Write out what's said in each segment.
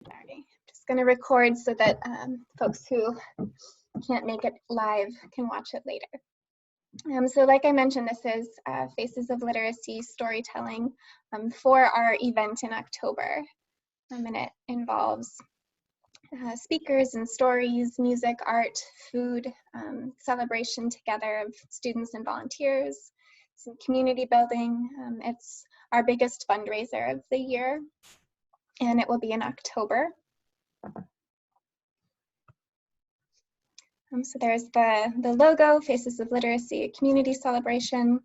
Sorry, just going to record so that folks who can't make it live can watch it later. So like I mentioned, this is Faces of Literacy storytelling for our event in October. And it involves speakers and stories, music, art, food, celebration together of students and volunteers, some community building. It's our biggest fundraiser of the year, and it will be in October. So there's the logo, Faces of Literacy, a community celebration.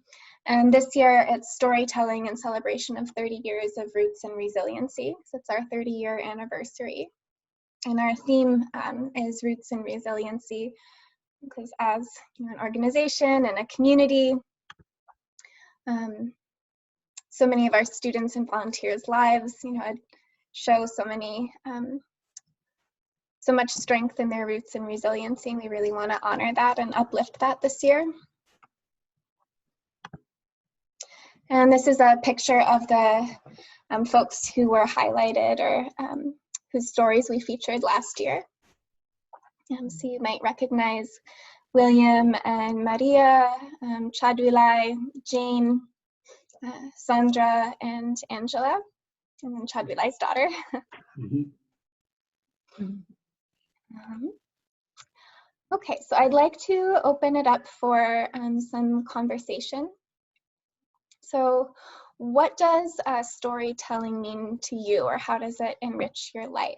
And this year it's storytelling and celebration of 30 years of roots and resiliency. So it's our 30-year anniversary. And our theme is roots and resiliency, because as an organization and a community, so many of our students and volunteers' lives, show so much strength in their roots and resiliency, and we really want to honor that and uplift that this year. And this is a picture of the folks who were highlighted or whose stories we featured last year. So you might recognize William and Maria, Chadwilai, Jane, Sandra, and Angela, and then Chadwilai's daughter. Okay, so I'd like to open it up for some conversation. So what does storytelling mean to you, or how does it enrich your life?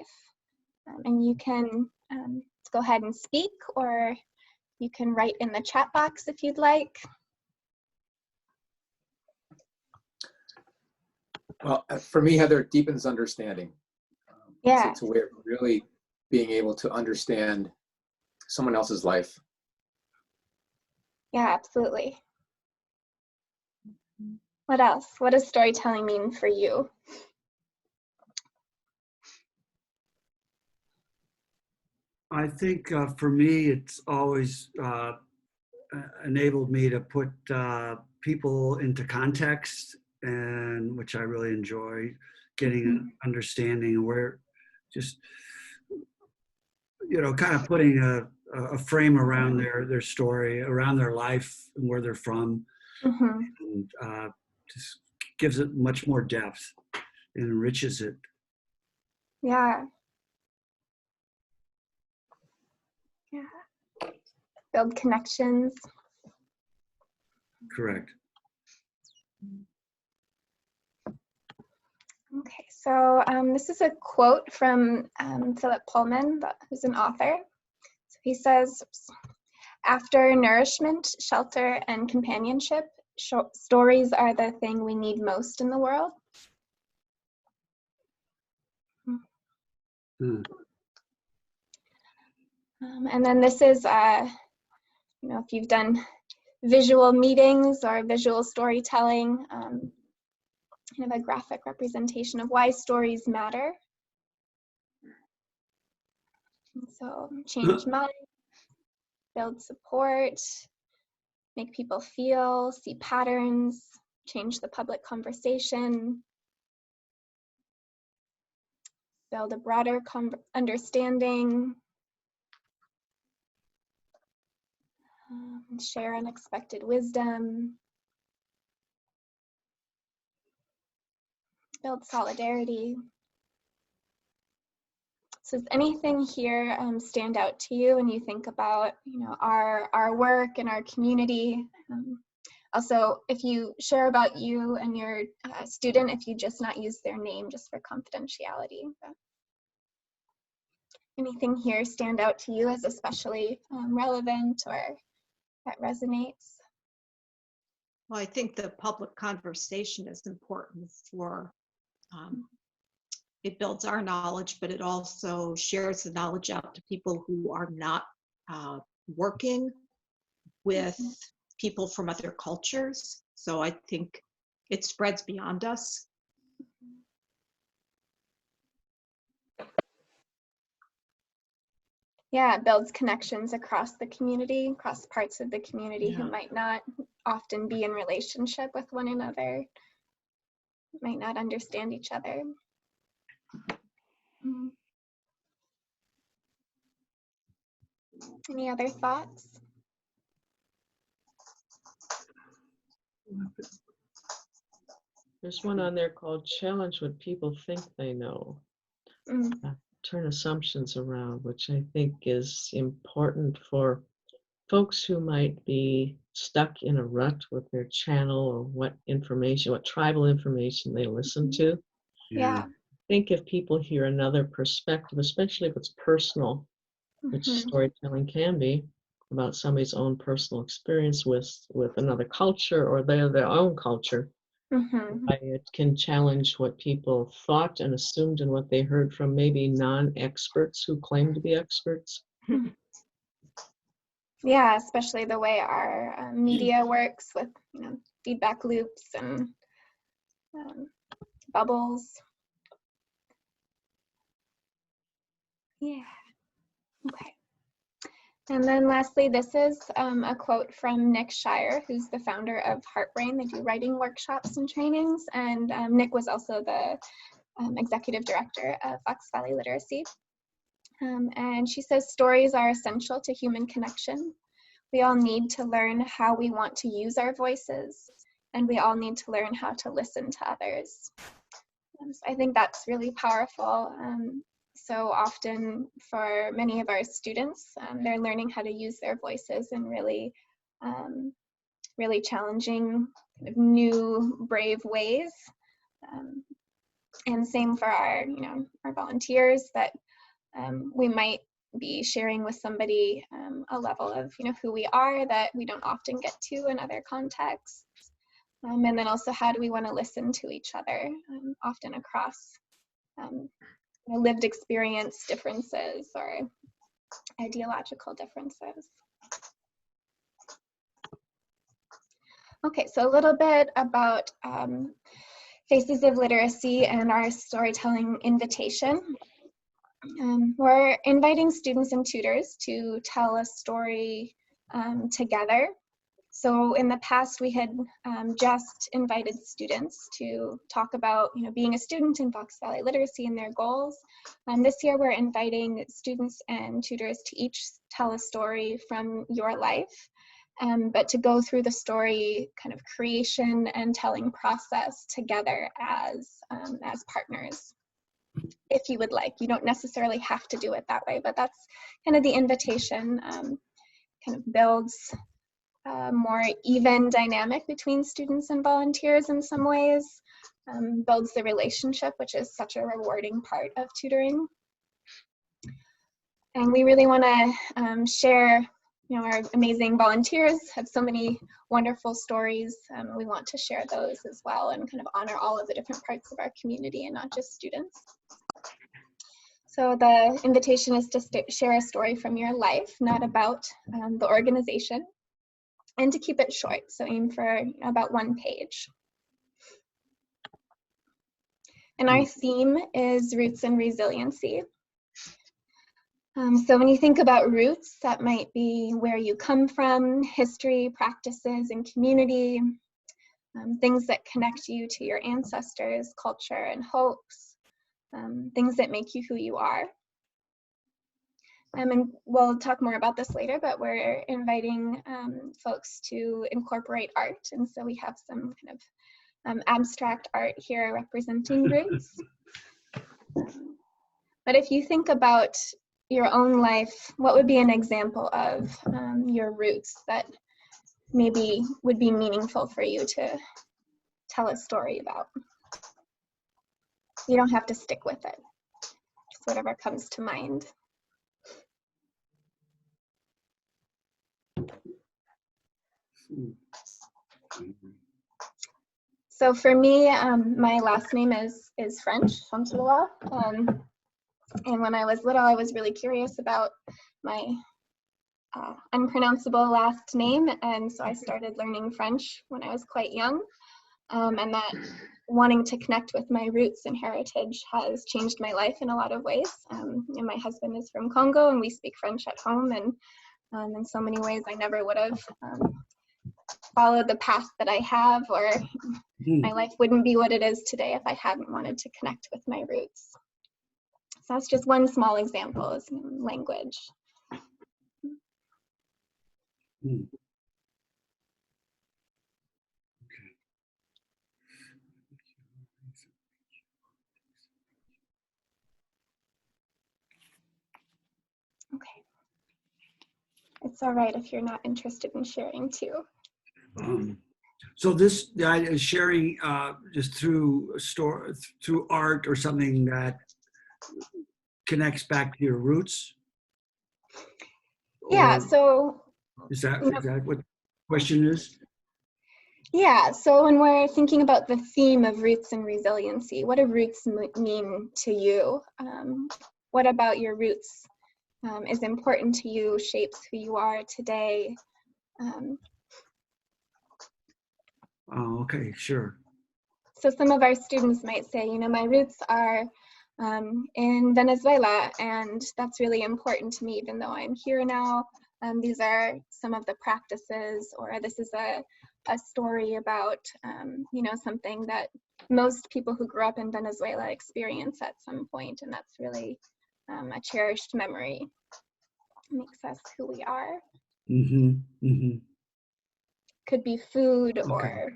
And you can go ahead and speak, or you can write in the chat box if you'd like. Well, for me, Heather, it deepens understanding. Yeah. It's a way of really being able to understand someone else's life. Yeah, absolutely. What else? What does storytelling mean for you? I think for me, it's always enabled me to put people into context, and which I really enjoy, getting an understanding where just, kind of putting a frame around their story, around their life and where they're from, and just gives it much more depth and enriches it. Yeah. Yeah. Build connections. Correct. Okay, so this is a quote from Philip Pullman, who's an author. So he says, "After nourishment, shelter, and companionship, stories are the thing we need most in the world." And then this is, if you've done visual meetings or visual storytelling, kind of a graphic representation of why stories matter. And so change minds, build support, make people feel, see patterns, change the public conversation, build a broader understanding, share unexpected wisdom, build solidarity. So does anything here stand out to you when you think about, our work and our community? Also, if you share about you and your student, if you just not use their name just for confidentiality. But anything here stand out to you as especially relevant or that resonates? Well, I think the public conversation is important for, it builds our knowledge, but it also shares the knowledge out to people who are not working with people from other cultures. So I think it spreads beyond us. Yeah, it builds connections across the community, across parts of the community who might not often be in relationship with one another, might not understand each other. Any other thoughts? There's one on there called Challenge What People Think They Know. Mm, Turn assumptions around, which I think is important for folks who might be stuck in a rut with their channel or what tribal information they listen to. yeah. I think if people hear another perspective, especially if it's personal, which Mhm. storytelling can be, about somebody's own personal experience with another culture or their own culture, Mhm. it can challenge what people thought and assumed and what they heard from maybe non-experts who claim to be experts. Yeah, especially the way our media works with, feedback loops and bubbles. Yeah. Okay. And then lastly, this is a quote from Nick Shire, who's the founder of Heartbrain. They do writing workshops and trainings, and Nick was also the executive director of Fox Valley Literacy. And she says, stories are essential to human connection. We all need to learn how we want to use our voices, and we all need to learn how to listen to others. So I think that's really powerful. So often for many of our students, they're learning how to use their voices in really, really challenging, kind of new, brave ways. And same for our volunteers, that we might be sharing with somebody a level of who we are that we don't often get to in other contexts. And then also, how do we want to listen to each other, often across lived experience differences or ideological differences. Okay, so a little bit about Faces of Literacy and our storytelling invitation. We're inviting students and tutors to tell a story together. So in the past, we had just invited students to talk about, being a student in Fox Valley Literacy and their goals. This year, we're inviting students and tutors to each tell a story from your life, but to go through the story kind of creation and telling process together as partners. If you would like, you don't necessarily have to do it that way, but that's kind of the invitation. Kind of builds a more even dynamic between students and volunteers in some ways, builds the relationship, which is such a rewarding part of tutoring. And we really want to share, our amazing volunteers have so many wonderful stories. We want to share those as well and kind of honor all of the different parts of our community and not just students. So the invitation is to share a story from your life, not about the organization. And to keep it short, so aim for about 1 page. And our theme is roots and resiliency. So when you think about roots, that might be where you come from, history, practices, and community, things that connect you to your ancestors, culture, and hopes, things that make you who you are. And we'll talk more about this later, but we're inviting folks to incorporate art. And so we have some kind of abstract art here representing roots. But if you think about your own life, what would be an example of your roots that maybe would be meaningful for you to tell a story about? You don't have to stick with it, just whatever comes to mind. So for me, my last name is French, Chantelois. And when I was little, I was really curious about my unpronounceable last name. And so I started learning French when I was quite young. And that wanting to connect with my roots and heritage has changed my life in a lot of ways. And my husband is from Congo, and we speak French at home. And in so many ways, I never would have followed the path that I have, or my life wouldn't be what it is today if I hadn't wanted to connect with my roots. So that's just one small example, is language. Hmm. Okay. It's all right if you're not interested in sharing too. So this the idea is sharing just through through art or something that connects back to your roots. Yeah, Or so is that you know, what the question is? yeah, so when we're thinking about the theme of roots and resiliency, what do roots mean to you? What about your roots is important to you, shapes who you are today? Oh, okay, sure. So some of our students might say, you know, my roots are in Venezuela, and that's really important to me, even though I'm here now. These are some of the practices, or this is a story about, you know, something that most people who grew up in Venezuela experience at some point, and that's really a cherished memory. It makes us who we are. Mm-hmm. Mm-hmm. Could be food Okay. or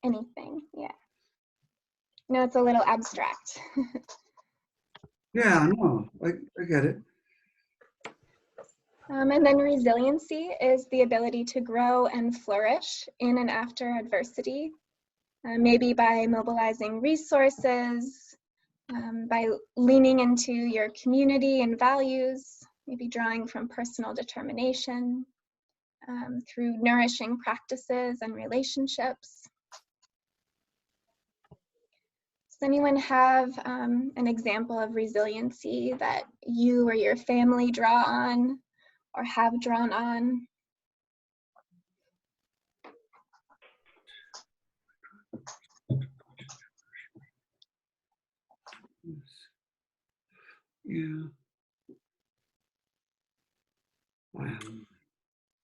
anything, yeah. No, it's a little abstract. Yeah, no, I get it. And then resiliency is the ability to grow and flourish in and after adversity, maybe by mobilizing resources, by leaning into your community and values, maybe drawing from personal determination, through nourishing practices and relationships. Does anyone have an example of resiliency that you or your family draw on or have drawn on? Yeah. Wow.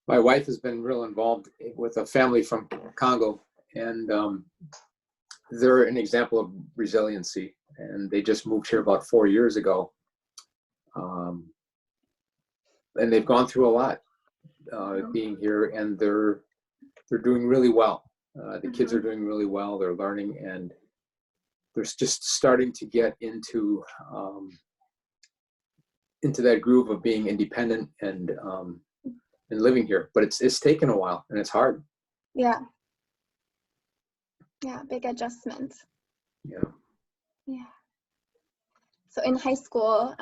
My wife has been real involved with a family from Congo, and they're an example of resiliency. And they just moved here about 4 years ago, and they've gone through a lot being here, and they're doing really well. The kids are doing really well. They're learning, and they're just starting to get into that groove of being independent and living here. But it's taken a while, and it's hard. Yeah. Yeah, big adjustment. Yeah. Yeah. So in high school,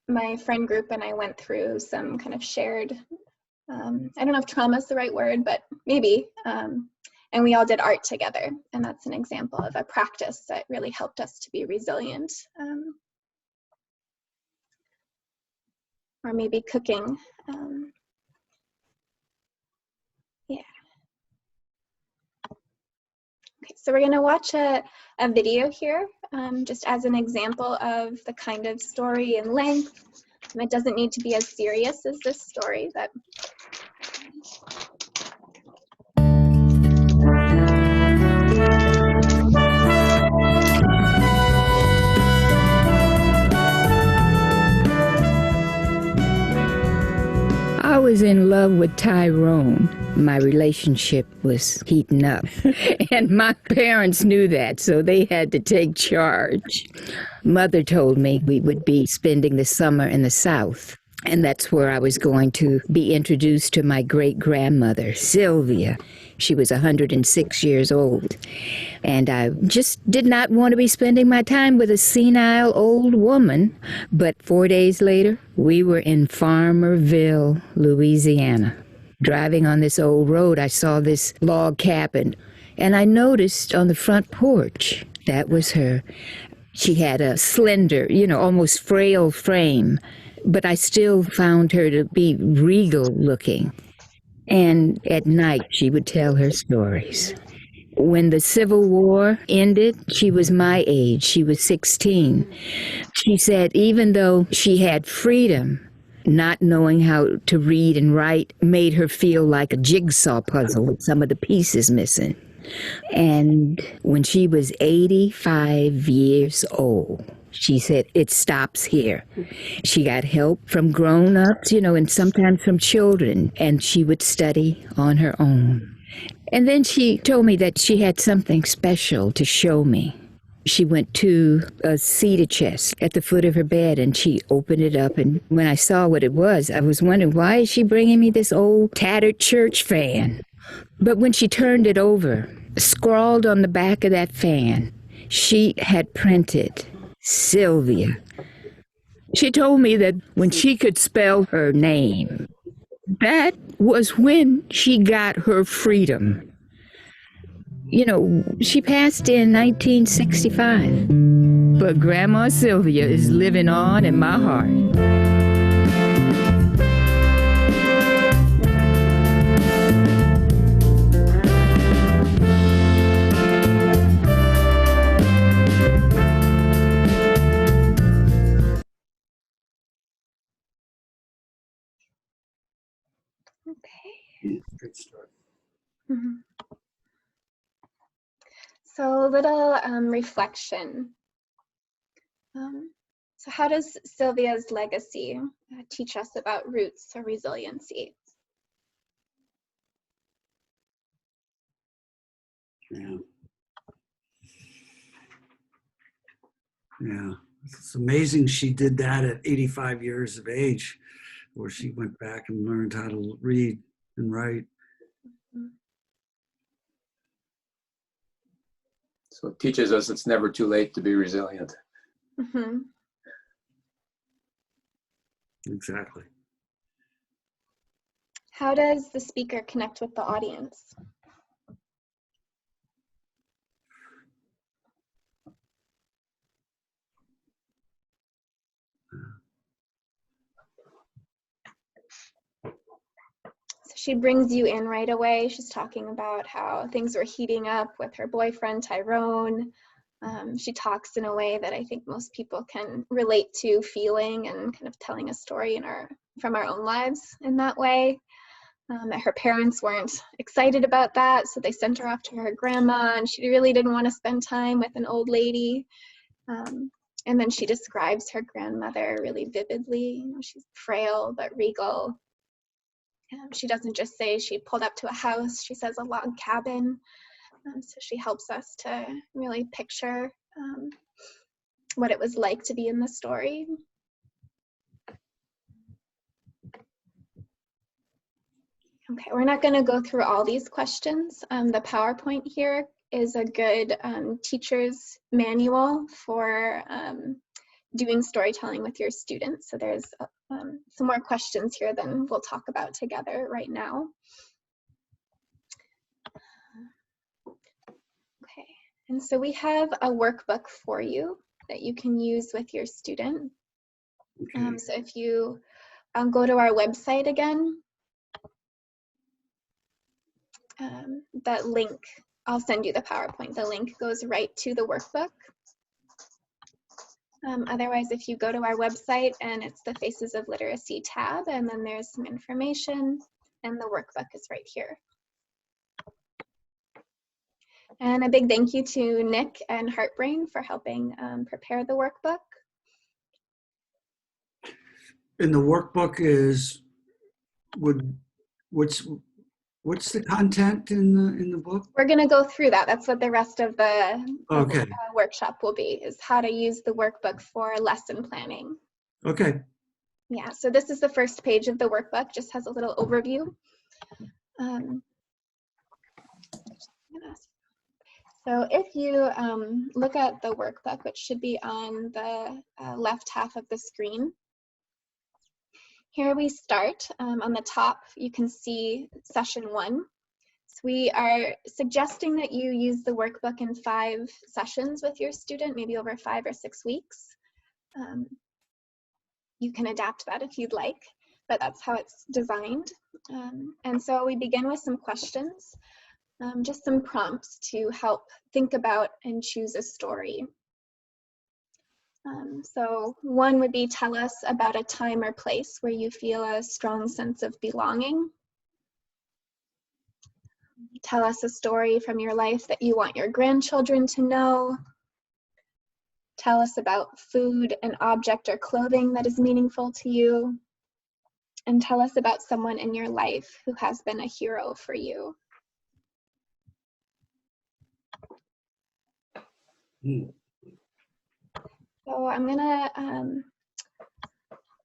my friend group and I went through some kind of shared, I don't know if trauma is the right word, but maybe, and we all did art together. And that's an example of a practice that really helped us to be resilient. Or maybe cooking. Yeah. Okay, so we're gonna watch a video here, just as an example of the kind of story and length. And it doesn't need to be as serious as this story, but I was in love with Tyrone. My relationship was heating up, and my parents knew that, so they had to take charge. Mother told me we would be spending the summer in the South, and that's where I was going to be introduced to my great-grandmother, Silvia. She was 106 years old, and I just did not want to be spending my time with a senile old woman. But 4 days later, we were in Farmerville, Louisiana. Driving on this old road, I saw this log cabin, and I noticed on the front porch, that was her. She had a slender, almost frail frame, but I still found her to be regal looking. And at night, she would tell her stories. When the Civil War ended, she was my age. She was 16. She said even though she had freedom, not knowing how to read and write made her feel like a jigsaw puzzle with some of the pieces missing. And when she was 85 years old, She said, it stops here. She got help from grown-ups, and sometimes from children, and she would study on her own. And then she told me that she had something special to show me. She went to a cedar chest at the foot of her bed, and she opened it up, and when I saw what it was, I was wondering, why is she bringing me this old tattered church fan? But when she turned it over, scrawled on the back of that fan, she had printed Silvia. She told me that when she could spell her name, that was when she got her freedom. She passed in 1965, but Grandma Silvia is living on in my heart. Okay. Good start. Mhm. So a little reflection. So how does Silvia's legacy teach us about roots or resiliency? Yeah. Yeah. It's amazing she did that at 85 years of age, where she went back and learned how to read and write. So it teaches us it's never too late to be resilient. Mm-hmm. Exactly. How does the speaker connect with the audience? So she brings you in right away. She's talking about how things were heating up with her boyfriend, Tyrone. She talks in a way that I think most people can relate to, feeling and kind of telling a story from our own lives in that way. That her parents weren't excited about that, so they sent her off to her grandma, and she really didn't want to spend time with an old lady. And then she describes her grandmother really vividly. She's frail but regal. She doesn't just say she pulled up to a house, she says a log cabin. So she helps us to really picture what it was like to be in the story. Okay, we're not going to go through all these questions. The PowerPoint here is a good teacher's manual for doing storytelling with your students. So there's some more questions here than we'll talk about together right now. Okay, and so we have a workbook for you that you can use with your student. Okay. So if you go to our website again, that link, I'll send you the PowerPoint. The link goes right to the workbook. Otherwise, if you go to our website and it's the Faces of Literacy tab, and then there's some information, and the workbook is right here. And a big thank you to Nick and Heartbrain for helping prepare the workbook. And the workbook is, what's the content in the book? We're going to go through that. That's what the rest of the Okay. Workshop will be, is how to use the workbook for lesson planning. Okay. Yeah, so this is the first page of the workbook, just has a little overview. So if you look at the workbook, which should be on the left half of the screen, here we start. On the top, you can see session 1. So we are suggesting that you use the workbook in 5 sessions with your student, maybe over 5 or 6 weeks. You can adapt that if you'd like, but that's how it's designed. And so we begin with some questions, just some prompts to help think about and choose a story. So one would be, tell us about a time or place where you feel a strong sense of belonging. Tell us a story from your life that you want your grandchildren to know. Tell us about food, an object, or clothing that is meaningful to you. And tell us about someone in your life who has been a hero for you. So I'm gonna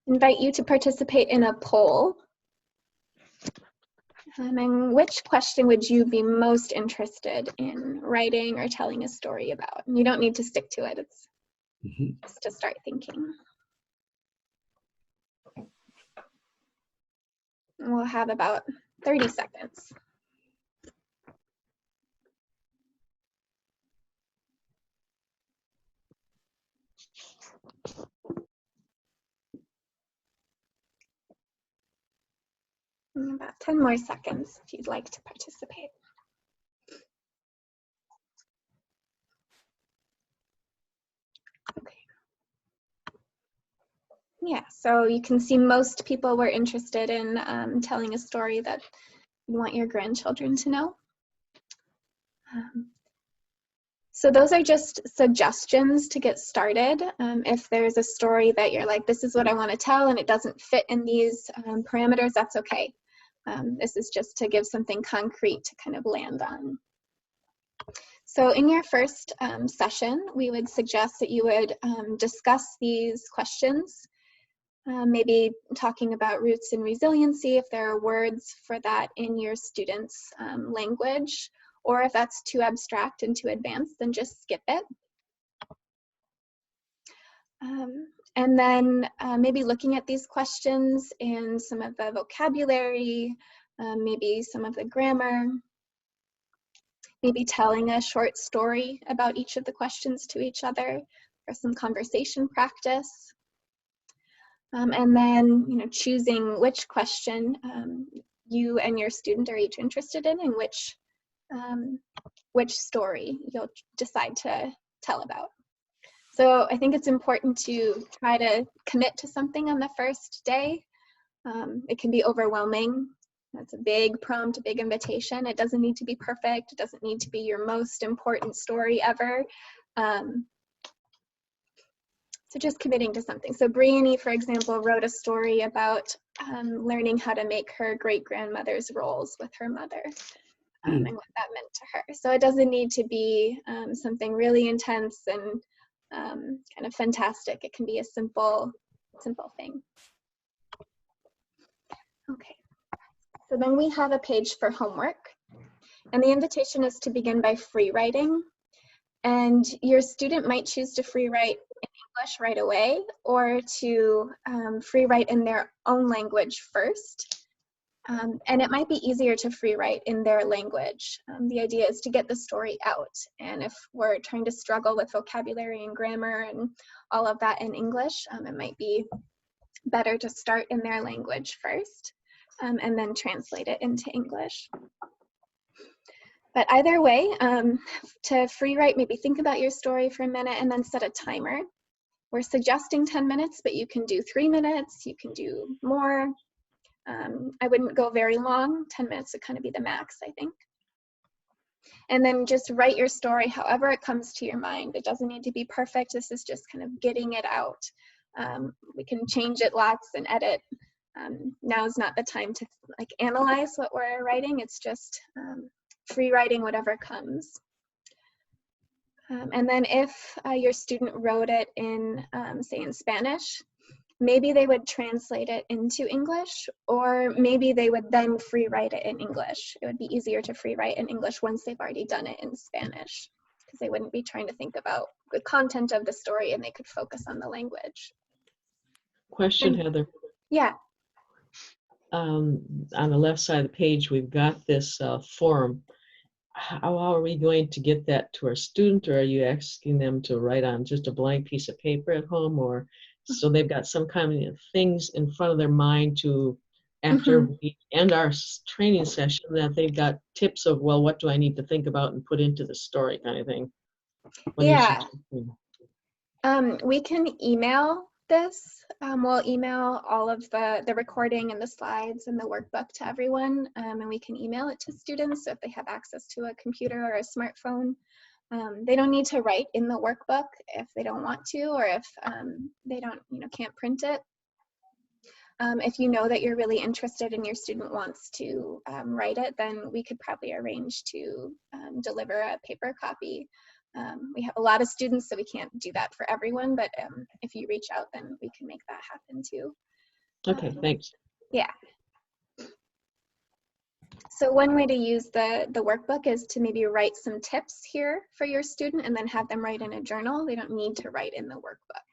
invite you to participate in a poll. And which question would you be most interested in writing or telling a story about? And you don't need to stick to it, it's just to start thinking. And we'll have about 30 seconds. And about 10 more seconds if you'd like to participate. Okay. Yeah, so you can see most people were interested in telling a story that you want your grandchildren to know. So those are just suggestions to get started. If there's a story that you're like, this is what I want to tell and it doesn't fit in these parameters, that's okay. This is just to give something concrete to kind of land on. So in your first session, we would suggest that you would discuss these questions, maybe talking about roots in resiliency, if there are words for that in your students' language, or if that's too abstract and too advanced, then just skip it. And then maybe looking at these questions and some of the vocabulary, maybe some of the grammar, maybe telling a short story about each of the questions to each other for some conversation practice. And then, choosing which question you and your student are each interested in and which story you'll decide to tell about. So I think it's important to try to commit to something on the first day. It can be overwhelming. That's a big prompt, a big invitation. It doesn't need to be perfect. It doesn't need to be your most important story ever. So just committing to something. So Brianne, for example, wrote a story about learning how to make her great-grandmother's rolls with her mother and what that meant to her. So it doesn't need to be something really intense and kind of fantastic. It can be a simple thing. Okay. So then we have a page for homework. And the invitation is to begin by free writing. And your student might choose to free write in English right away or to free write in their own language first. And it might be easier to free write in their language. The idea is to get the story out. And if we're trying to struggle with vocabulary and grammar and all of that in English, it might be better to start in their language first and then translate it into English. But either way, to free write, maybe think about your story for a minute and then set a timer. We're suggesting 10 minutes, but you can do 3 minutes, you can do more. I wouldn't go very long. 10 minutes would kind of be the max, I think. And then just write your story however it comes to your mind. It doesn't need to be perfect. This is just kind of getting it out. We can change it lots and edit. Now is not the time to analyze what we're writing. It's just free writing whatever comes. And then if your student wrote it in, say in Spanish, maybe they would translate it into English, or maybe they would then free write it in English. It would be easier to free write in English once they've already done it in Spanish, because they wouldn't be trying to think about the content of the story and they could focus on the language. Question, Heather. Yeah. On the left side of the page, we've got this form. How are we going to get that to our student, or are you asking them to write on just a blank piece of paper at home, or so they've got some kind of things in front of their mind to, after we end our training session, that they've got tips of, well, what do I need to think about and put into the story kind of thing? Yeah. We can email this. We'll email all of the recording and the slides and the workbook to everyone, and we can email it to students so if they have access to a computer or a smartphone. They don't need to write in the workbook if they don't want to, or if they don't, can't print it. If you know that you're really interested and your student wants to write it, then we could probably arrange to deliver a paper copy. We have a lot of students, so we can't do that for everyone, but if you reach out, then we can make that happen too. Okay, thanks. Yeah. So one way to use the workbook is to maybe write some tips here for your student and then have them write in a journal. They don't need to write in the workbook.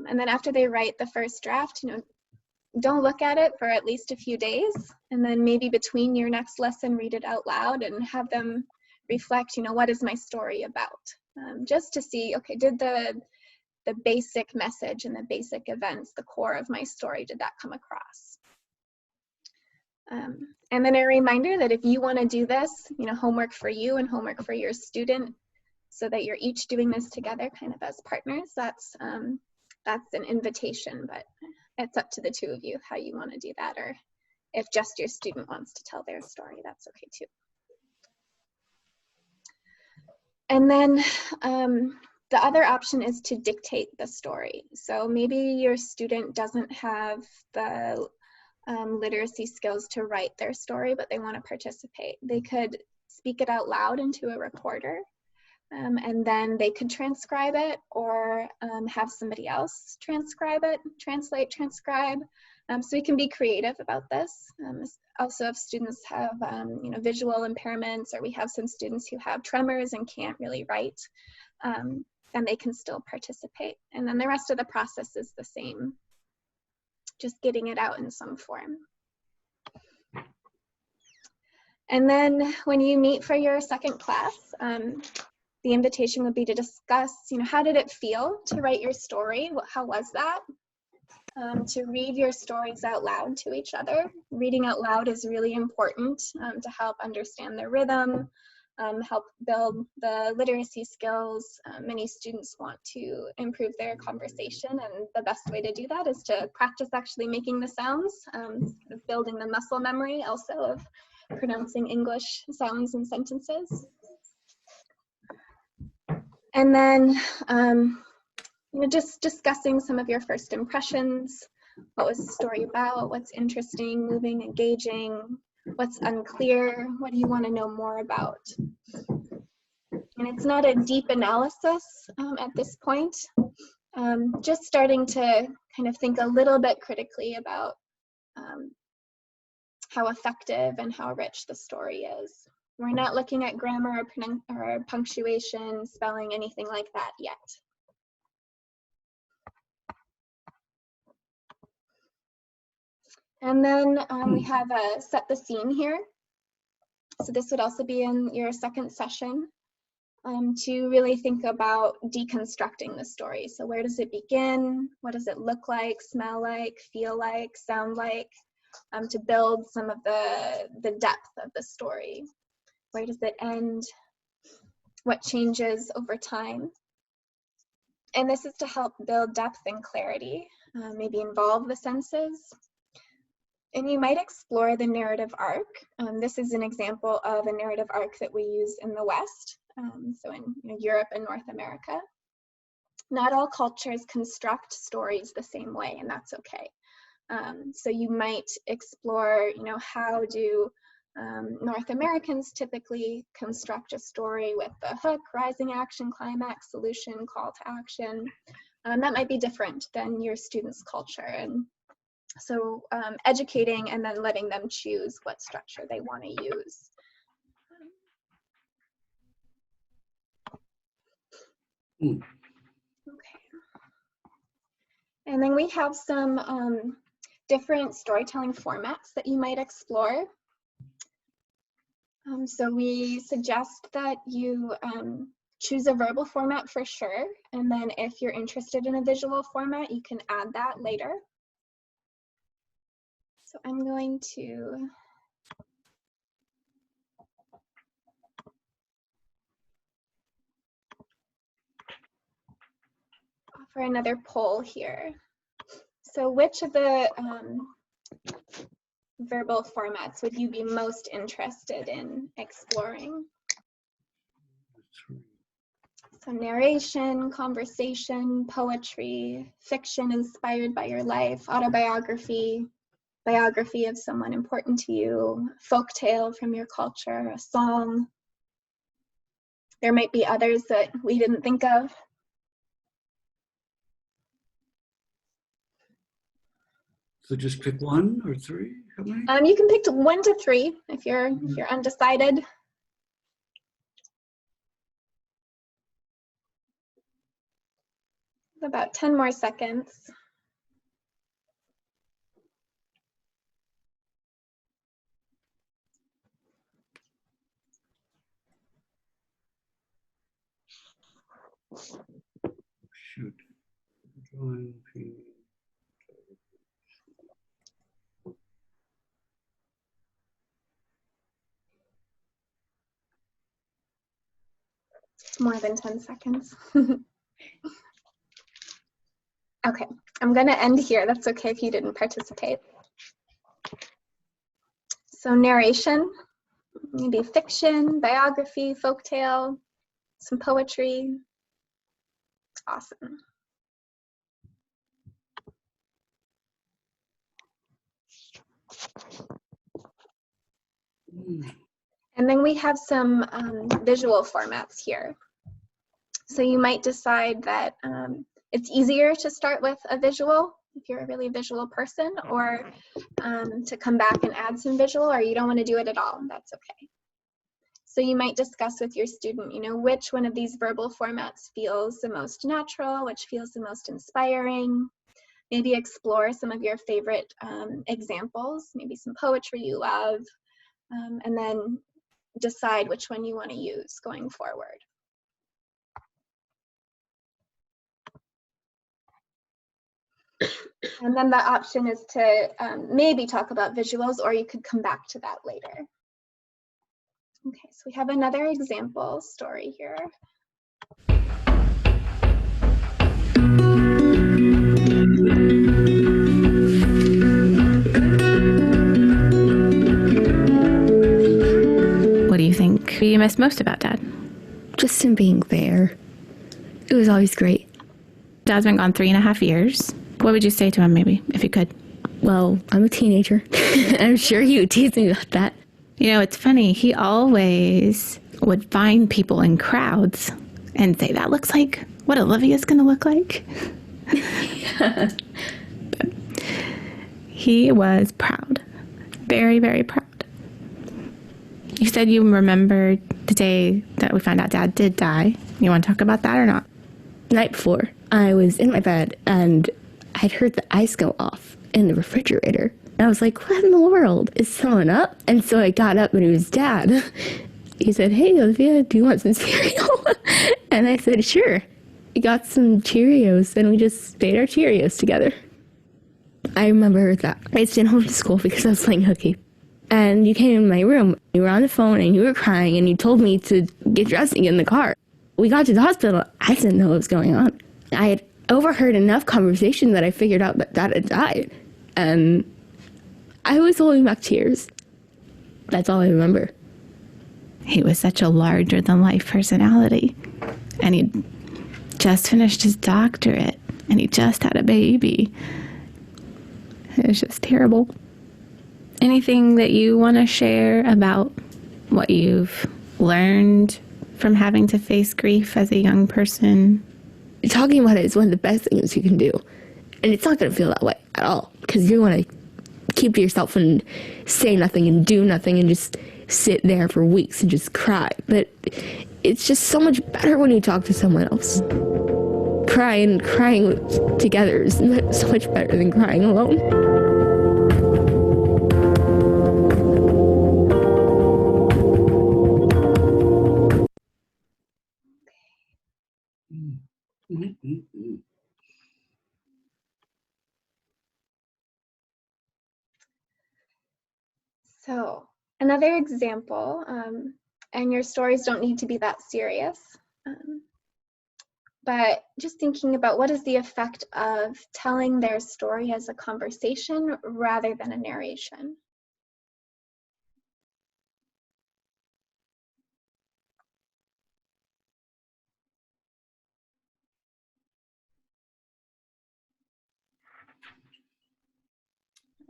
And then after they write the first draft, don't look at it for at least a few days. And then maybe between your next lesson, read it out loud and have them reflect, what is my story about? Just to see, okay, did the basic message and the basic events, the core of my story, did that come across? And then a reminder that if you want to do this, homework for you and homework for your student, so that you're each doing this together kind of as partners, that's an invitation, but it's up to the two of you how you want to do that, or if just your student wants to tell their story, that's okay too. And then the other option is to dictate the story. So maybe your student doesn't have the literacy skills to write their story, but they want to participate. They could speak it out loud into a recorder, and then they could transcribe it, or have somebody else transcribe it, translate, transcribe. So we can be creative about this. Also, if students have visual impairments, or we have some students who have tremors and can't really write, then they can still participate. And then the rest of the process is the same, just getting it out in some form. And then when you meet for your second class, the invitation would be to discuss, how did it feel to write your story? How was that? To read your stories out loud to each other. Reading out loud is really important to help understand the rhythm, help build the literacy skills. Many students want to improve their conversation, and the best way to do that is to practice actually making the sounds, building the muscle memory also of pronouncing English sounds and sentences. And then just discussing some of your first impressions. What was the story about? What's interesting, moving, engaging? What's unclear? What do you want to know more about? And it's not a deep analysis at this point. Just starting to kind of think a little bit critically about how effective and how rich the story is. We're not looking at grammar or punctuation, spelling, anything like that yet. And then we have a set the scene here. So this would also be in your second session, to really think about deconstructing the story. So where does it begin? What does it look like, smell like, feel like, sound like, to build some of the depth of the story. Where does it end? What changes over time? And this is to help build depth and clarity, maybe involve the senses. And you might explore the narrative arc. This is an example of a narrative arc that we use in the West, so in Europe and North America. Not all cultures construct stories the same way, and that's okay. So you might explore, how do North Americans typically construct a story with the hook, rising action, climax, solution, call to action. That might be different than your students' culture. And so educating and then letting them choose what structure they want to use. Okay. And then we have some different storytelling formats that you might explore. So we suggest that you choose a verbal format for sure. And then if you're interested in a visual format, you can add that later. So I'm going to offer another poll here. So which of the verbal formats would you be most interested in exploring? 3. So narration, conversation, poetry, fiction inspired by your life, autobiography, biography of someone important to you, folktale from your culture, a song. There might be others that we didn't think of. So just pick 1 or 3? How many? You can pick 1 to 3 if you're undecided. About 10 more seconds. Shoot. Drawing, painting. More than 10 seconds. Okay, I'm gonna end here. That's okay if you didn't participate. So narration, maybe fiction, biography, folktale, some poetry. Awesome. And then we have some visual formats here. So you might decide that it's easier to start with a visual if you're a really visual person, or to come back and add some visual, or you don't want to do it at all. That's okay. So you might discuss with your student, which one of these verbal formats feels the most natural, which feels the most inspiring. Maybe explore some of your favorite examples, maybe some poetry you love, and then decide which one you want to use going forward. And then the option is to maybe talk about visuals, or you could come back to that later. Okay, so we have another example story here. What do you think you miss most about Dad? Just him being there. It was always great. Dad's been gone 3.5 years. What would you say to him, maybe, if you could? Well, I'm a teenager. I'm sure he would tease me about that. It's funny. He always would find people in crowds and say, that looks like what Olivia's going to look like. He was proud. Very, very proud. You said you remembered the day that we found out Dad did die. You want to talk about that or not? The night before, I was in my bed and I'd heard the ice go off in the refrigerator. And I was like, what in the world? Is someone up? And so I got up and it was Dad. He said, hey, Olivia, do you want some cereal? And I said, sure. We got some Cheerios and we just ate our Cheerios together. I remember that I stayed home from school because I was playing hooky. And you came in my room, you were on the phone and you were crying and you told me to get dressed and get in the car. We got to the hospital. I didn't know what was going on. I had overheard enough conversation that I figured out that Dad had died. And I was holding back tears. That's all I remember. He was such a larger-than-life personality. And he just finished his doctorate. And he just had a baby. It was just terrible. Anything that you want to share about what you've learned from having to face grief as a young person? Talking about it is one of the best things you can do. And it's not going to feel that way at all. Because you want to keep to yourself and say nothing and do nothing and just sit there for weeks and just cry. But it's just so much better when you talk to someone else. Crying together is so much better than crying alone. So another example, and your stories don't need to be that serious, but just thinking about what is the effect of telling their story as a conversation rather than a narration.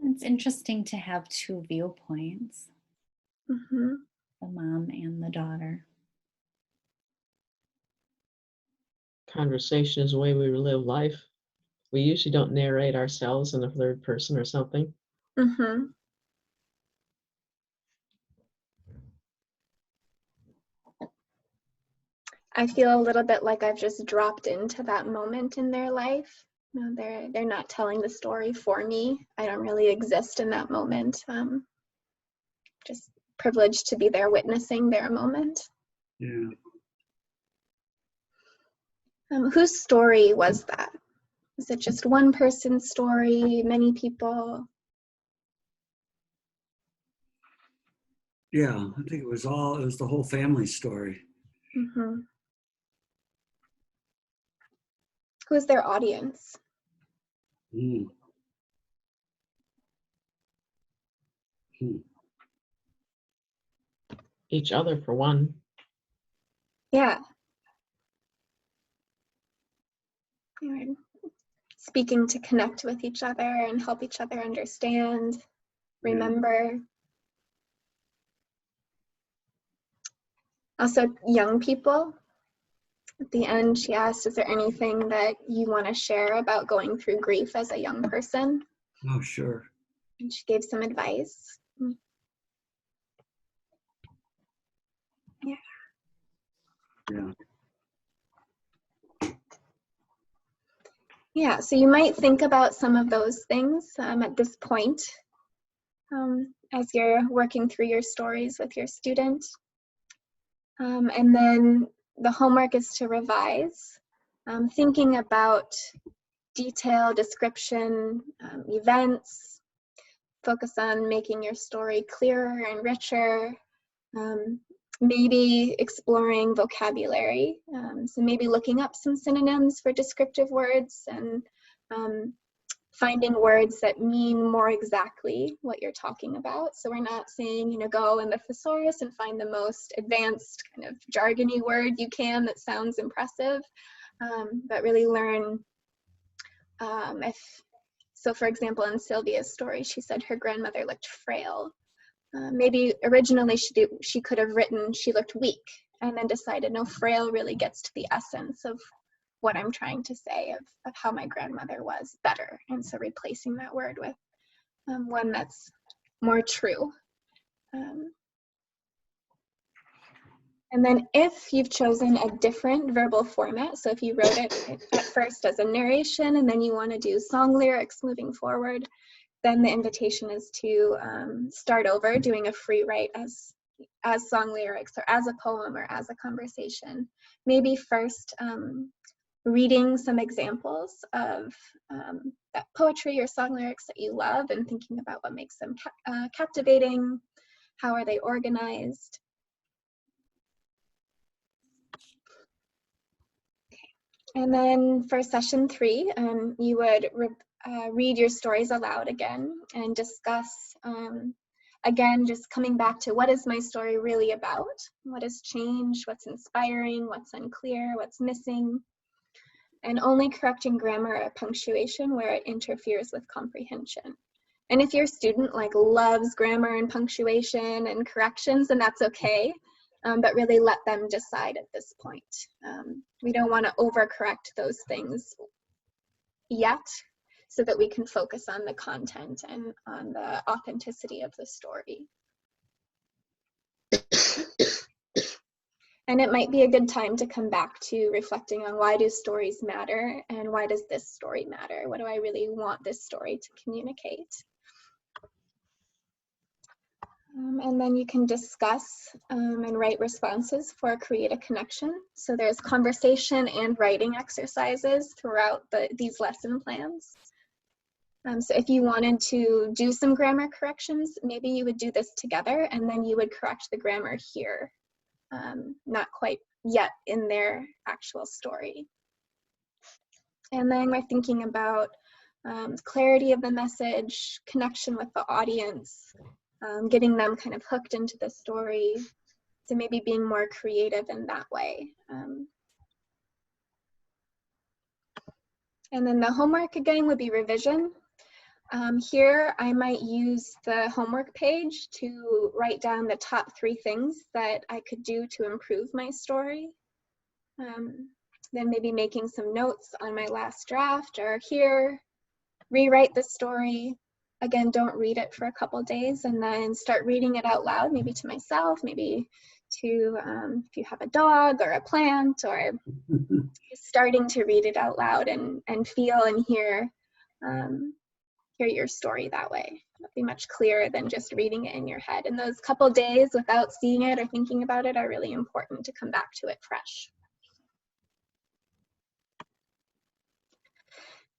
It's interesting to have two viewpoints, Mm-hmm. the mom and the daughter. Conversation is the way we live life. We usually don't narrate ourselves in a third person or something. Mm-hmm. I feel a little bit like I've just dropped into that moment in their life. You know, they're not telling the story for me. I don't really exist in that moment. Just privileged to be there witnessing their moment. Yeah. Whose story was that? Was it just one person's story, many people? Yeah, I think it was the whole family story. Mm-hmm. Who's their audience? Mm. Hmm. Each other, for one. Yeah. Anyway, speaking to connect with each other and help each other understand, remember. Also, young people. At the end, she asked, is there anything that you want to share about going through grief as a young person? Oh, sure. And she gave some advice. Yeah. Yeah. Yeah, so you might think about some of those things at this point as you're working through your stories with your student. And then the homework is to revise, thinking about detail, description, events, focus on making your story clearer and richer, maybe exploring vocabulary. So maybe looking up some synonyms for descriptive words and finding words that mean more exactly what you're talking about. So we're not saying, go in the thesaurus and find the most advanced kind of jargony word you can that sounds impressive, but really learn so for example, in Silvia's story, she said her grandmother looked frail. Maybe originally she could have written she looked weak, and then decided no, frail really gets to the essence of what I'm trying to say of how my grandmother was better. And so replacing that word with one that's more true. And then if you've chosen a different verbal format, so if you wrote it at first as a narration and then you want to do song lyrics moving forward, then the invitation is to start over doing a free write as song lyrics or as a poem or as a conversation. Maybe first reading some examples of that poetry or song lyrics that you love and thinking about what makes them captivating, how are they organized. And then for session 3, you would read your stories aloud again and discuss, again, just coming back to what is my story really about? What has changed? What's inspiring? What's unclear? What's missing? And only correcting grammar or punctuation where it interferes with comprehension. And if your student loves grammar and punctuation and corrections, then that's okay. But really let them decide at this point. We don't want to overcorrect those things yet, so that we can focus on the content and on the authenticity of the story. And it might be a good time to come back to reflecting on, why do stories matter and why does this story matter? What do I really want this story to communicate? And then you can discuss and write responses for create a connection. So there's conversation and writing exercises throughout these lesson plans. So if you wanted to do some grammar corrections, maybe you would do this together and then you would correct the grammar here, not quite yet in their actual story. And then we're thinking about clarity of the message, connection with the audience, getting them kind of hooked into the story. So maybe being more creative in that way. And then the homework again would be revision. Here, I might use the homework page to write down the top 3 things that I could do to improve my story. Then maybe making some notes on my last draft, or here, rewrite the story. Again, don't read it for a couple days, and then start reading it out loud, maybe to myself, maybe to, if you have a dog or a plant, or starting to read it out loud and feel and hear your story that way. It'll be much clearer than just reading it in your head. And those couple days without seeing it or thinking about it are really important to come back to it fresh.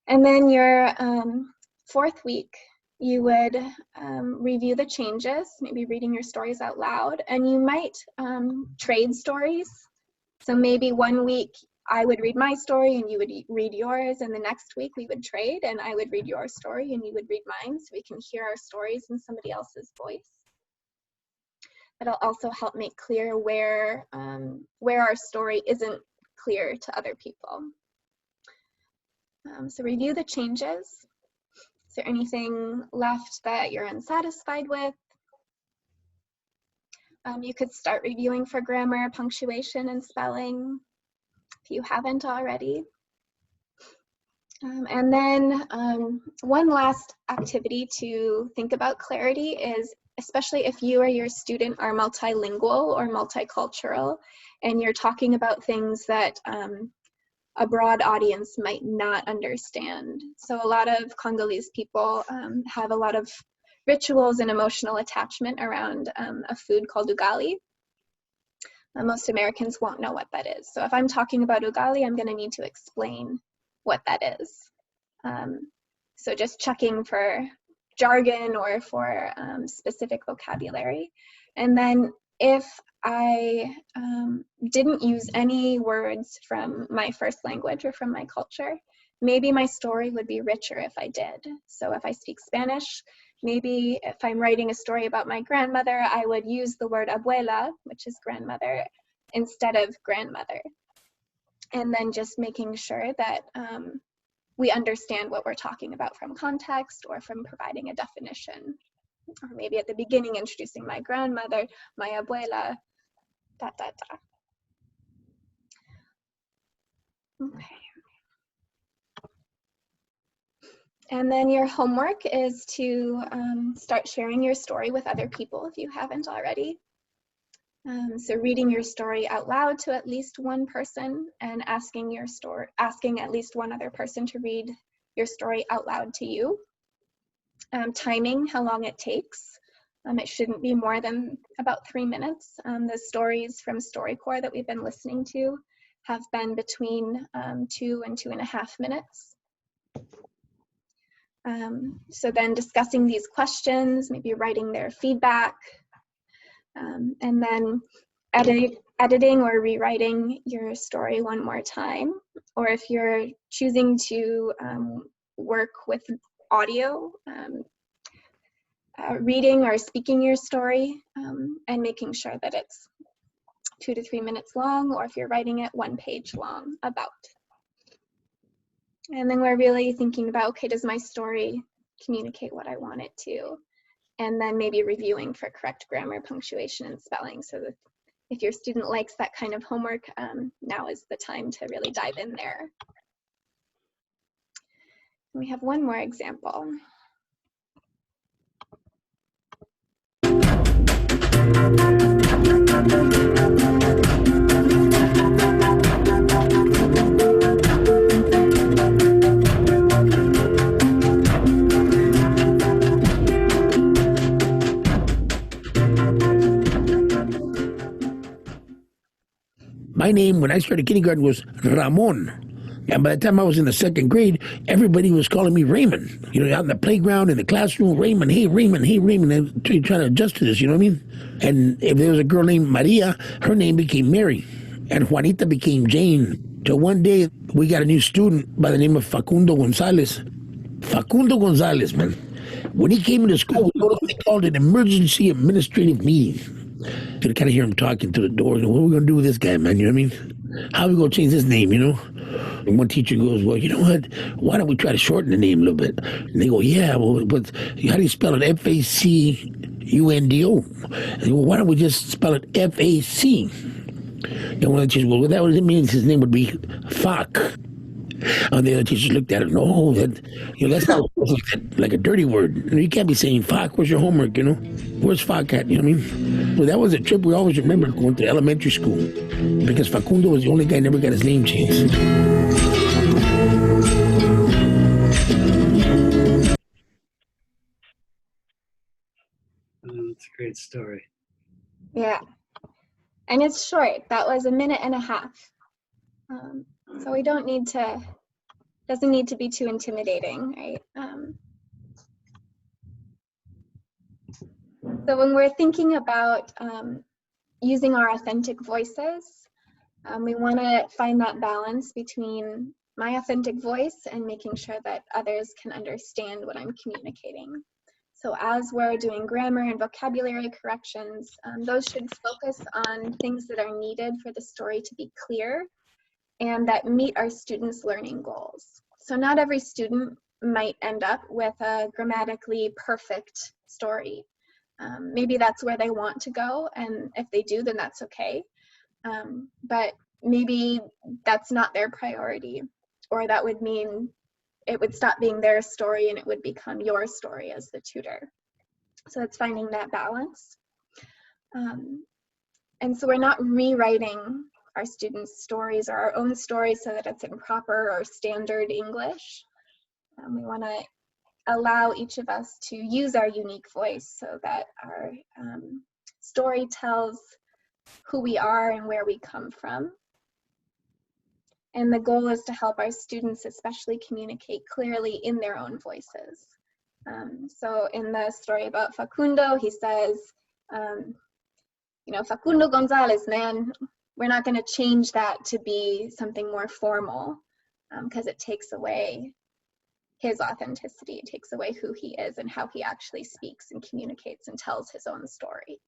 And then your 4th week, you would review the changes, maybe reading your stories out loud, and you might trade stories. So maybe one week I would read my story and you would read yours, and the next week we would trade and I would read your story and you would read mine, so we can hear our stories in somebody else's voice. It'll also help make clear where our story isn't clear to other people. So review the changes. Is there anything left that you're unsatisfied with? You could start reviewing for grammar, punctuation, and spelling if you haven't already. And then one last activity to think about clarity is, especially if you or your student are multilingual or multicultural, and you're talking about things that a broad audience might not understand. So a lot of Congolese people have a lot of rituals and emotional attachment around a food called ugali. Most Americans won't know what that is. So if I'm talking about ugali, I'm going to need to explain what that is. So just checking for jargon or for specific vocabulary. And then if I didn't use any words from my first language or from my culture, maybe my story would be richer if I did. So if I speak Spanish, maybe if I'm writing a story about my grandmother, I would use the word abuela, which is grandmother, instead of grandmother. And then just making sure that we understand what we're talking about from context or from providing a definition. Or maybe at the beginning, introducing my grandmother, my abuela, Okay. And then your homework is to start sharing your story with other people if you haven't already. So reading your story out loud to at least one person, and asking at least one other person to read your story out loud to you. Timing how long it takes. It shouldn't be more than about 3 minutes. The stories from StoryCorps that we've been listening to have been between 2 and 2.5 minutes. So then discussing these questions, maybe writing their feedback, and then editing or rewriting your story one more time. Or if you're choosing to work with audio, reading or speaking your story, and making sure that it's 2 to 3 minutes long, or if you're writing it 1 page long about. And then we're really thinking about, okay, does my story communicate what I want it to? And then maybe reviewing for correct grammar, punctuation, and spelling, so that if your student likes that kind of homework, now is the time to really dive in there. We have one more example. My name when I started kindergarten was Ramon. And by the time I was in the 2nd grade, everybody was calling me Raymond. You know, out in the playground, in the classroom, Raymond, hey, Raymond, hey, Raymond. And trying to adjust to this, you know what I mean? And if there was a girl named Maria, her name became Mary. And Juanita became Jane. Till one day, we got a new student by the name of Facundo Gonzalez. Facundo Gonzalez, man. When he came into school, they called an emergency administrative meeting. You could kind of hear him talking to the door. You know, what are we going to do with this guy, man? You know what I mean? How are we going to change his name, you know? And one teacher goes, well, you know what? Why don't we try to shorten the name a little bit? And they go, yeah, well, but how do you spell it? Facundo. And they go, why don't we just spell it FAC? And one of the teachers goes, well, that would mean his name would be Fuck. And the other teachers looked at it, no, that sounds like a dirty word. You can't be saying fuck, where's your homework, Where's fuck at, you know what I mean? Well, that was a trip we always remembered going to elementary school, because Facundo was the only guy who never got his name changed. Oh, it's a great story. Yeah. And it's short. That was 1.5 minutes. So we doesn't need to be too intimidating, right? So when we're thinking about using our authentic voices, we want to find that balance between my authentic voice and making sure that others can understand what I'm communicating. So as we're doing grammar and vocabulary corrections, those should focus on things that are needed for the story to be clear and that meet our students' learning goals. So not every student might end up with a grammatically perfect story. Maybe that's where they want to go, and if they do, then that's okay. But maybe that's not their priority, or that would mean it would stop being their story and it would become your story as the tutor. So it's finding that balance. And so we're not rewriting our students' stories or our own stories so that it's in proper or standard English. We want to allow each of us to use our unique voice so that our story tells who we are and where we come from. And the goal is to help our students especially communicate clearly in their own voices. So in the story about Facundo, he says, Facundo Gonzalez, man, we're not going to change that to be something more formal because it takes away his authenticity. It takes away who he is and how he actually speaks and communicates and tells his own story.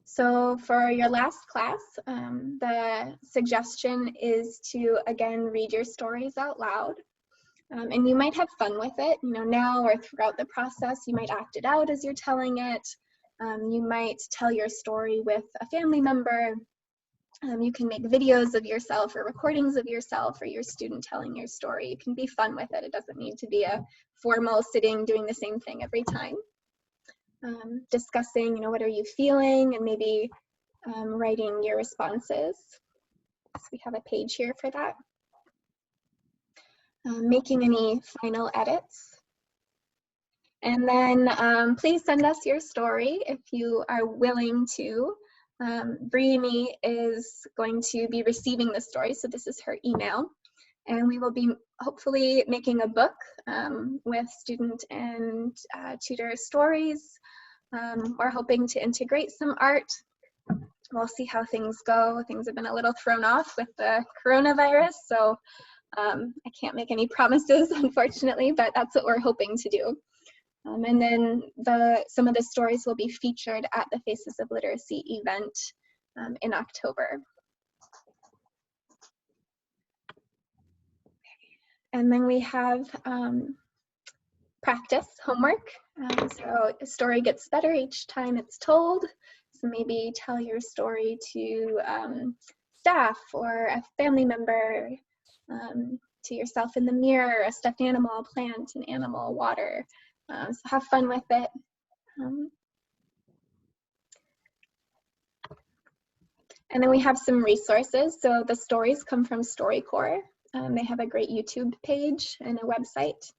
So for your last class, the suggestion is to, again, read your stories out loud. And you might have fun with it, now or throughout the process. You might act it out as you're telling it. You might tell your story with a family member. You can make videos of yourself or recordings of yourself or your student telling your story. You can be fun with it. It doesn't need to be a formal sitting doing the same thing every time. Discussing, what are you feeling, and maybe writing your responses. So we have a page here for that. Making any final edits. And then please send us your story if you are willing to. Brittany is going to be receiving the story, so this is her email. And we will be hopefully making a book with student and tutor stories. We're hoping to integrate some art. We'll see how things go. Things have been a little thrown off with the coronavirus, so I can't make any promises, unfortunately, but that's what we're hoping to do. And then some of the stories will be featured at the Faces of Literacy event in October. And then we have practice homework. So a story gets better each time it's told. So maybe tell your story to staff or a family member, to yourself in the mirror, a stuffed animal, a plant, an animal, water. So have fun with it. And then we have some resources. So the stories come from StoryCorps. They have a great YouTube page and a website.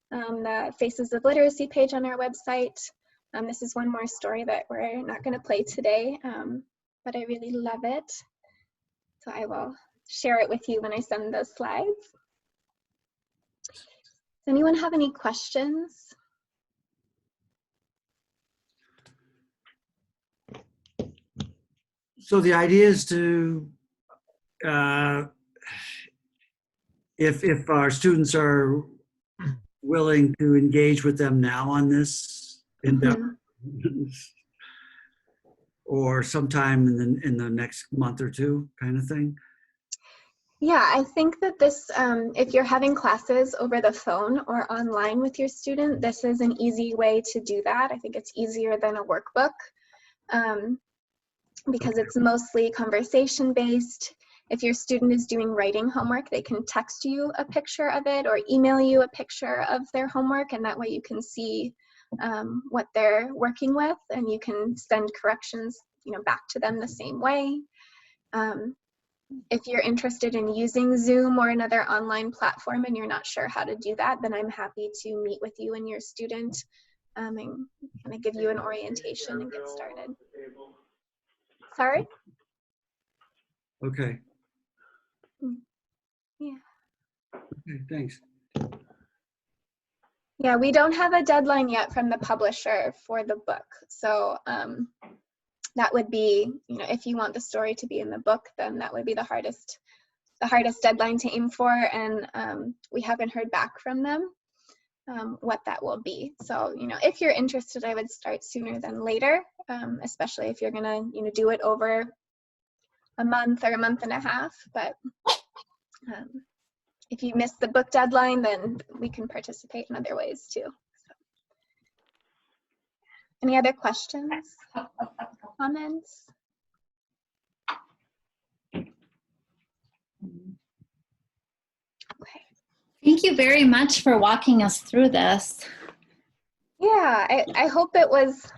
The Faces of Literacy page on our website. This is one more story that we're not going to play today, but I really love it. So I will share it with you when I send those slides. Does anyone have any questions? So the idea is to, if our students are willing to engage with them now on this endeavor, or sometime in the next month or two kind of thing? Yeah, I think that this, if you're having classes over the phone or online with your student, this is an easy way to do that. I think it's easier than a workbook because it's mostly conversation-based. If your student is doing writing homework, they can text you a picture of it or email you a picture of their homework, and that way you can see what they're working with, and you can send corrections, back to them the same way. If you're interested in using Zoom or another online platform and you're not sure how to do that, then I'm happy to meet with you and your student and kind of give you an orientation and get started. Sorry? Okay. Yeah. Okay, thanks. Yeah, we don't have a deadline yet from the publisher for the book. So that would be, if you want the story to be in the book, then that would be the hardest deadline to aim for. And we haven't heard back from them what that will be. So, if you're interested, I would start sooner than later, especially if you're gonna, do it over a month or a month and a half. But if you miss the book deadline, then we can participate in other ways too. So. Any other questions, comments? Okay. Thank you very much for walking us through this. Yeah, I hope it was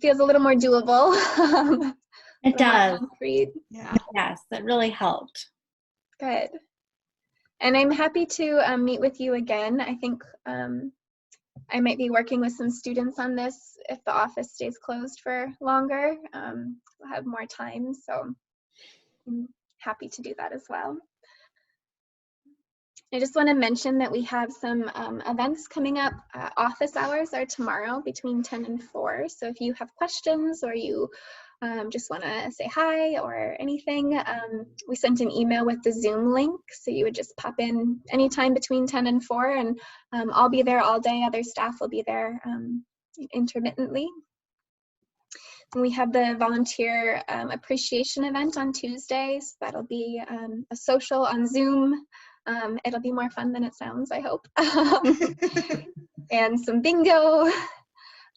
feels a little more doable. It does. Concrete. Yeah. Yes, that really helped. Good. And I'm happy to meet with you again. I think I might be working with some students on this if the office stays closed for longer. We'll have more time, so I'm happy to do that as well. I just want to mention that we have some events coming up. Office hours are tomorrow between 10 and 4. So if you have questions or you just want to say hi or anything, we sent an email with the Zoom link. So you would just pop in anytime between 10 and 4, and I'll be there all day. Other staff will be there intermittently. And we have the volunteer appreciation event on Tuesday. So that'll be a social on Zoom. It'll be more fun than it sounds, I hope. And some bingo.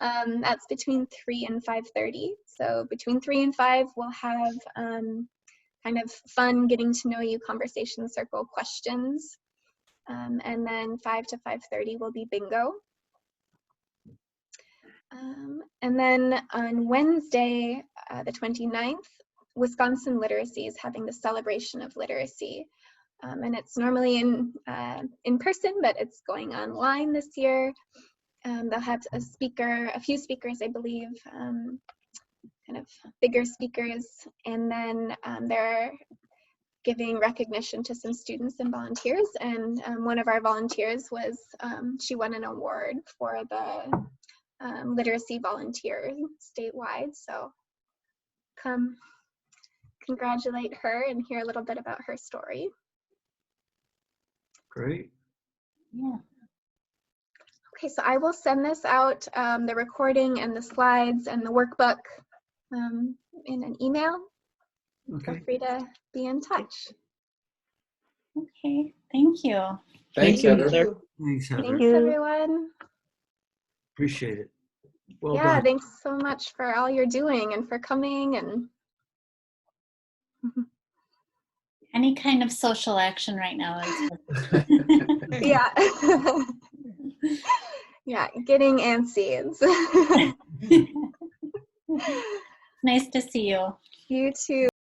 That's between 3 and 5:30. So between 3 and 5, we'll have kind of fun getting to know you conversation circle questions. And then 5 to 5:30 will be bingo. And then on Wednesday, the 29th, Wisconsin Literacy is having the celebration of literacy. And it's normally in person, but it's going online this year. They'll have a few speakers, I believe, kind of bigger speakers, and then they're giving recognition to some students and volunteers. And one of our volunteers she won an award for the literacy volunteer statewide. So come congratulate her and hear a little bit about her story. Great. Yeah. Okay, so I will send this out, the recording and the slides and the workbook in an email. Okay. Feel free to be in touch. Okay, thank you. Thanks, Thank you, Heather. Heather. Thanks, Heather. Thanks, everyone. Appreciate it. Well Yeah, done. thanks so much for all you're doing and for coming. And Any kind of social action right now is yeah. Yeah, getting antsy. nice to see you. You too.